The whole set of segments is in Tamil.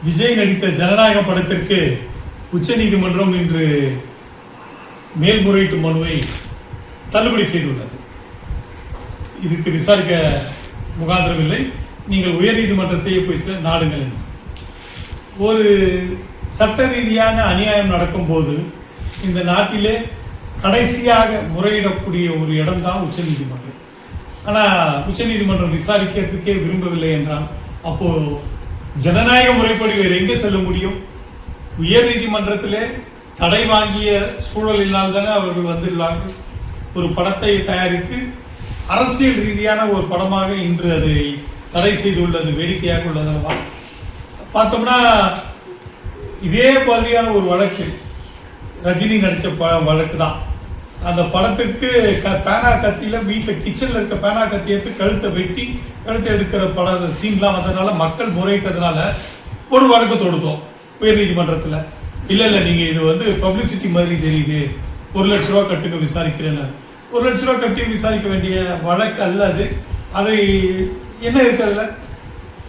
விஜய் நடித்த ஜனநாயக படத்திற்கு உச்சநீதிமன்றம் இன்று மேல்முறையீட்டு மனுவை தள்ளுபடி செய்துள்ளது. இதுக்கு விசாரிக்க முகாந்திரம் இல்லை, நீங்கள் உயர்நீதிமன்றத்தையே போய் நாடுங்கள். ஒரு சட்ட ரீதியான அநியாயம் நடக்கும் போது இந்த நாட்டிலே கடைசியாக முறையிடக்கூடிய ஒரு இடம் தான் உச்சநீதிமன்றம். ஆனால் உச்சநீதிமன்றம் விசாரிக்கிறதுக்கே விரும்பவில்லை என்றால் அப்போ ஜனநாயக முறைப்படி வேறு எங்கே செல்ல முடியும்? உயர் நீதிமன்றத்திலே தடை வாங்கிய சூழல் இல்லாதானே அவர்கள் வந்துள்ளார்கள். ஒரு படத்தை தயாரித்து அரசியல் ரீதியான ஒரு படமாக இன்று அதை தடை செய்துள்ளது வேடிக்கையாக உள்ளதல்லவா? பார்த்தோம்னா இதே மாதிரியான ஒரு வழக்கு ரஜினி நடித்த வழக்கு தான். அந்த படத்துக்கு பேனா கத்தியில் வீட்டில் கிச்சனில் இருக்க பேனா கத்தி எடுத்து கழுத்தை எடுக்கிற பட சீன்லாம் வந்ததுனால மக்கள் முறையிட்டதுனால ஒரு வழக்கு தொடுத்தோம் உயர் நீதிமன்றத்தில். இல்லை நீங்கள் இது பப்ளிசிட்டி மாதிரி தெரியுது, 1 லட்ச ரூபா கட்டுங்க விசாரிக்கிறேன்னு. 1 லட்ச ரூபா கட்டி விசாரிக்க வேண்டிய வழக்கு அல்ல அது. அதை என்ன இருக்கிறதுல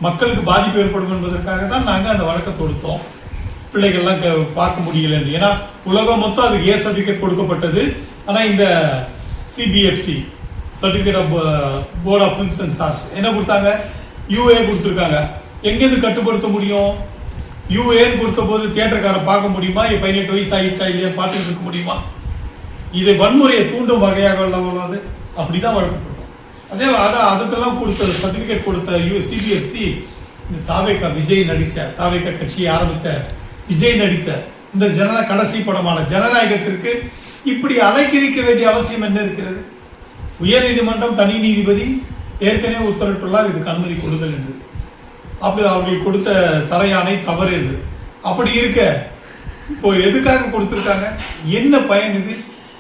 மக்களுக்கு பாதிப்பு ஏற்படும் என்பதற்காக தான் நாங்கள் அந்த வழக்கை தொடுத்தோம். பிள்ளைகள்லாம் பார்க்க முடியலன்னு. ஏன்னா உலகம் மொத்தம் அதுக்கு ஏ சர்டிஃபிகேட் கொடுக்கப்பட்டது. ஆனால் இந்த CBFC certificate of board of films and arts என்ன கொடுத்தாங்க? யூஏ கொடுத்துருக்காங்க. எங்கேருந்து கட்டுப்படுத்த முடியும்? யூஏன்னு கொடுத்த போது தியேட்டருக்காரன் பார்க்க முடியுமா? 18 வயசு ஆயிடுச்சா இல்லையா பார்த்துட்டு இருக்க முடியுமா? இது வன்முறையை தூண்டும் வகையாக உள்ளது. அப்படிதான் வழங்கப்பட்டோம். அதுக்கெல்லாம் கொடுத்த சர்டிஃபிகேட் கொடுத்த சிபிஎஃப்சி இந்த தாவேகா விஜய் நடித்த தாவேகா கட்சியை ஆரம்பித்த விஜய் நடித்த இந்த கடைசி படமான ஜனநாயகத்திற்கு இப்படி அலைக்கிழிக்க வேண்டிய அவசியம் என்ன இருக்கிறது? உயர் நீதிமன்றம் தனி நீதிபதி ஏற்கனவே உத்தரவிட்டுள்ளார் இதுக்கு அனுமதி கொடுங்கள் என்று. அப்படி அவர்கள் கொடுத்த தலையாணை தவறு என்று. அப்படி இருக்க இப்போ எதுக்காக கொடுத்திருக்காங்க? என்ன பயன்? இது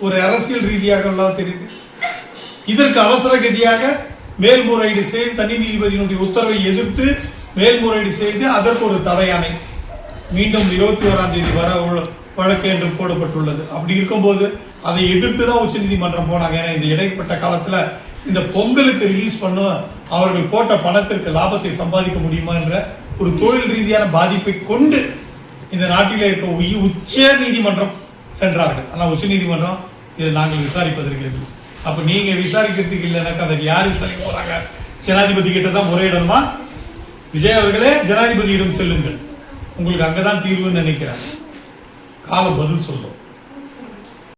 ஒரு அரசியல் ரீதியாக தெரியுது. இதற்கு அவசர கதியாக மேல்முறையீடு செய்து தனி நீதிபதியினுடைய உத்தரவை எதிர்த்து மேல்முறையீடு செய்து அதற்கு ஒரு தடையாணை மீண்டும் 21ஆம் தேதி வர வழக்கு என்று போடப்பட்டுள்ளது. அப்படி இருக்கும்போது அதை எதிர்த்து தான் உச்ச நீதிமன்றம் போனாங்க. ஏன்னா இந்த இடைப்பட்ட காலத்துல இந்த பொங்கலுக்கு ரிலீஸ் பண்ண அவர்கள் போட்ட பணத்திற்கு லாபத்தை சம்பாதிக்க முடியுமா என்ற ஒரு தொழில் ரீதியான பாதிப்பை கொண்டு இந்த நாட்டில் இருக்க உச்ச நீதிமன்றம் சென்றார்கள். ஆனால் உச்ச நீதிமன்றம் இதை நாங்கள் விசாரிப்பதற்கு இல்லை. அப்ப நீங்க விசாரிக்கிறதுக்கு இல்லைனாக்கா அதை யார் விசாரிக்க போறாங்க? ஜனாதிபதி கிட்ட தான் முறையிடணுமா? விஜய் அவர்களே ஜனாதிபதியிடம் செல்லுங்கள், உங்களுக்கு அங்கதான் தீர்வுன்னு நினைக்கிறாங்க. காலம் பதில் சொல்லும்.